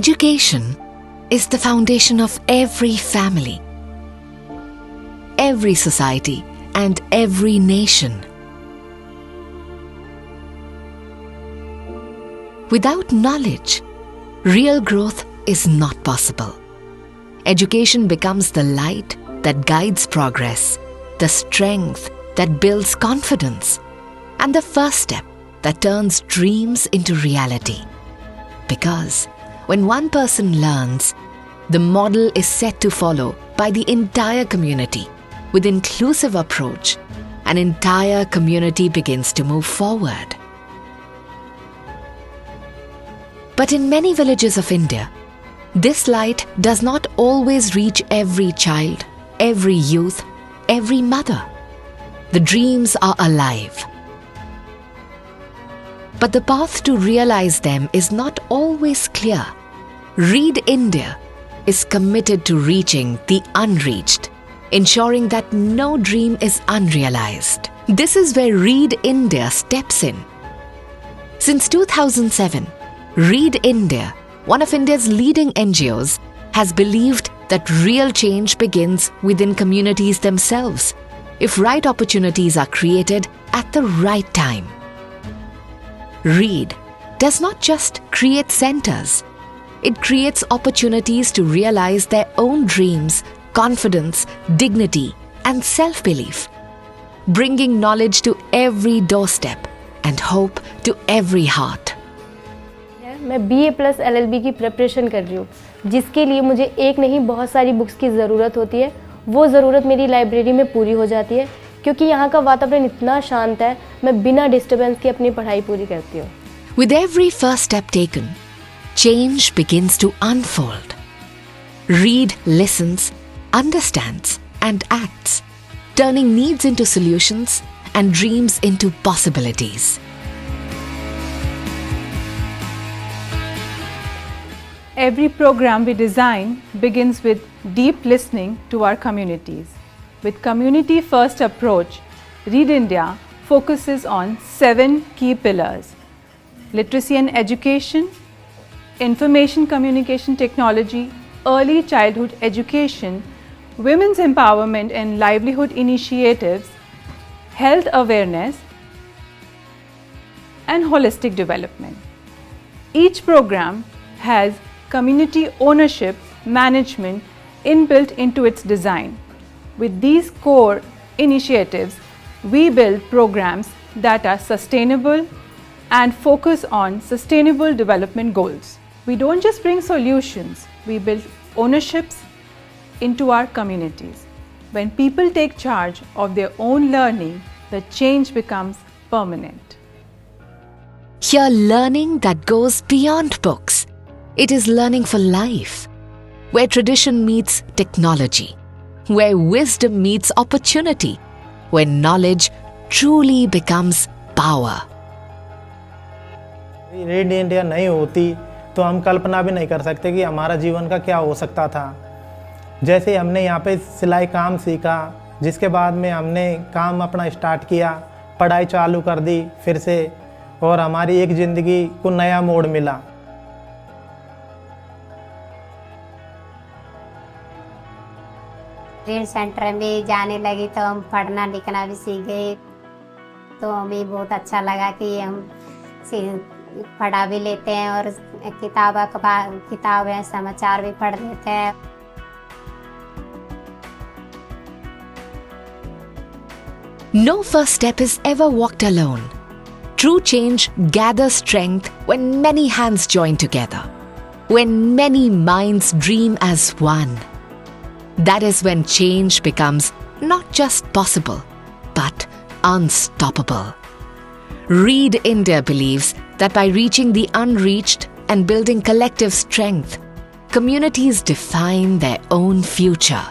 Education is the foundation of every family, every society, and every nation. Without knowledge, real growth is not possible. Education becomes the light that guides progress, the strength that builds confidence, and the first step that turns dreams into reality. Because when one person learns, the model is set to follow by the entire community. With inclusive approach, an entire community begins to move forward. But in many villages of India, this light does not always reach every child, every youth, every mother. The dreams are alive, but the path to realize them is not always clear. Read India is committed to reaching the unreached, ensuring that no dream is unrealized. This is where Read India steps in. Since 2007, Read India, one of India's leading NGOs, has believed that real change begins within communities themselves, if right opportunities are created at the right time. Read does not just create centers, it creates opportunities to realize their own dreams, confidence, dignity, and self-belief, bringing knowledge to every doorstep and hope to every heart. मैं BA+ LLB की preparation कर रही हूँ, जिसके लिए मुझे एक नहीं बहुत सारी बुक्स की ज़रूरत होती है। वो ज़रूरत मेरी लाइब्रेरी में पूरी हो जाती है, क्योंकि यहाँ का वातावरण इतना शांत है, मैं बिना डिस्टर्बेंस के अपनी पढ़ाई पूरी करती हूँ। With every first step taken, change begins to unfold. Read listens, understands, and acts, turning needs into solutions and dreams into possibilities. Every program we design begins with deep listening to our communities. With community-first approach, Read India focuses on 7 key pillars: literacy and education, information communication technology, early childhood education, women's empowerment and livelihood initiatives, health awareness, and holistic development. Each program has community ownership management inbuilt into its design. With these core initiatives, we build programs that are sustainable and focus on sustainable development goals. We don't just bring solutions, we build ownerships into our communities. When people take charge of their own learning, the change becomes permanent. Here, learning that goes beyond books. It is learning for life, where tradition meets technology, where wisdom meets opportunity, where knowledge truly becomes power. Read India नहीं होती तो हम कल्पना भी नहीं कर सकते कि हमारा जीवन का क्या हो सकता था। जैसे हमने यहाँ पे सिलाई काम सीखा, जिसके बाद में हमने काम अपना स्टार्ट किया, पढ़ाई चालू कर दी फिर से, और हमारी एक ज़िंदगी को नया मोड़ मिला। रीड सेंटर में जाने लगी तो हम पढ़ना लिखना भी सीख गए, तो हमें बहुत अच्छा लगा कि हम पढ़ा भी लेते हैं और किताबें समाचार भी पढ़ लेते हैं। No first step is ever walked alone. True change gathers strength when many hands join together, when many minds dream as one. That is when change becomes not just possible, but unstoppable. Read India believes that by reaching the unreached and building collective strength, communities define their own future.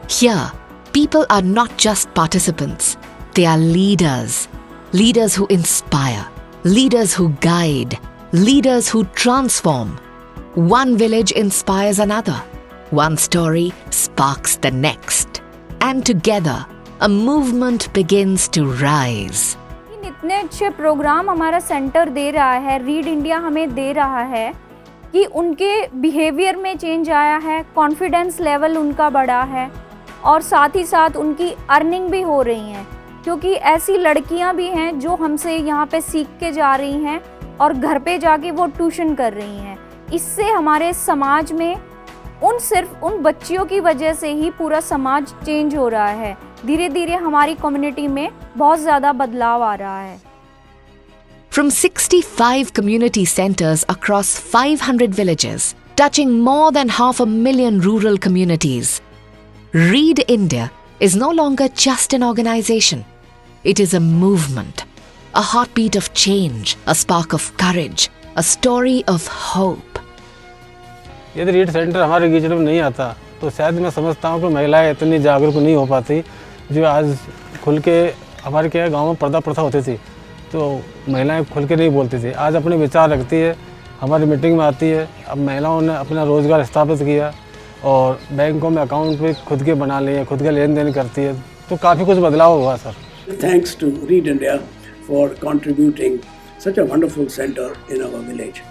Here, people are not just participants, they are leaders. Leaders who inspire, leaders who guide, leaders who transform. One village inspires another, one story sparks the next, and together a movement begins to rise. इतने इतने अच्छे programme हमारा centre दे रहा है, read India हमें दे रहा है कि उनके बिहेवियर में चेंज आया है, कॉन्फिडेंस लेवल उनका बढ़ा है और साथ ही साथ उनकी अर्निंग भी हो रही हैं, क्योंकि ऐसी लड़कियां भी हैं जो हमसे यहाँ पे सीख के जा रही हैं और घर पे जाके वो ट्यूशन कर रही हैं। इससे हमारे समाज में सिर्फ उन बच्चियों की वजह से ही पूरा समाज चेंज हो रहा है। धीरे धीरे हमारी कम्युनिटी में बहुत ज़्यादा बदलाव आ रहा है। From 65 community centers across 500 villages, touching more than 500,000 rural communities, Read India is no longer just an organization. It is a movement, a heartbeat of change, a spark of courage, a story of hope. यदि read centre हमारे गीचड़ में नहीं आता तो शायद मैं समझता हूँ कि महिलाएं इतनी जागरूक नहीं हो पाती जो आज खुल के हमारे क्या गांव में पर्दा प्रथा होती थी तो महिलाएं खुल के नहीं बोलती थी। आज अपने विचार रखती है, हमारी मीटिंग में आती है। अब महिलाओं ने अपना रोज़गार स्थापित किया और बैंकों में अकाउंट भी खुद के बना लिए, खुद का लेन देन करती है, तो काफ़ी कुछ बदलाव हुआ sir. Thanks to Read India for contributing such a wonderful center in our village.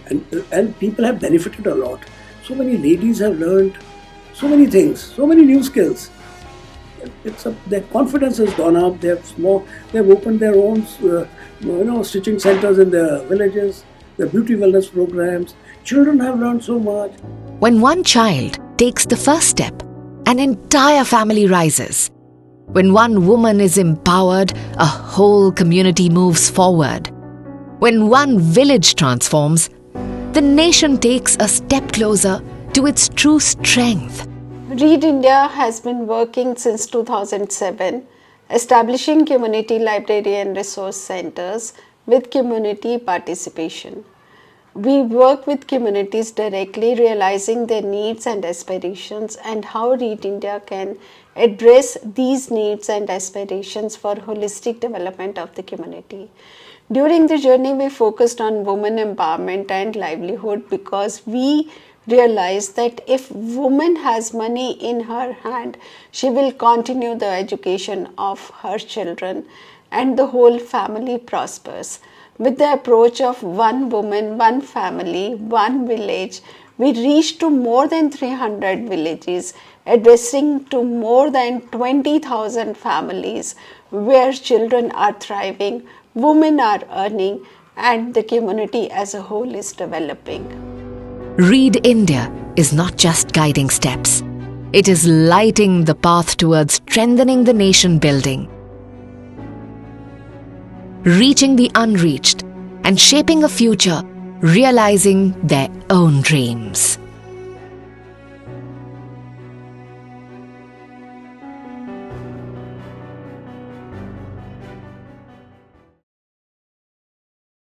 And people have benefited a lot. So many ladies have learned so many things, so many new skills. Their confidence has gone up. They've opened their own, stitching centers in their villages. Their beauty wellness programs. Children have learned so much. When one child takes the first step, an entire family rises. When one woman is empowered, a whole community moves forward. When one village transforms, the nation takes a step closer to its true strength. Read India has been working since 2007, establishing community library and resource centers with community participation. We work with communities directly, realizing their needs and aspirations and how Read India can address these needs and aspirations for holistic development of the community. During the journey, we focused on women empowerment and livelihood because we realized that if woman has money in her hand, she will continue the education of her children and the whole family prospers. With the approach of one woman, one family, one village, we reached to more than 300 villages, addressing to more than 20,000 families where children are thriving, women are earning, and the community as a whole is developing. Read India is not just guiding steps. It is lighting the path towards strengthening the nation building, reaching the unreached, and shaping a future, realizing their own dreams.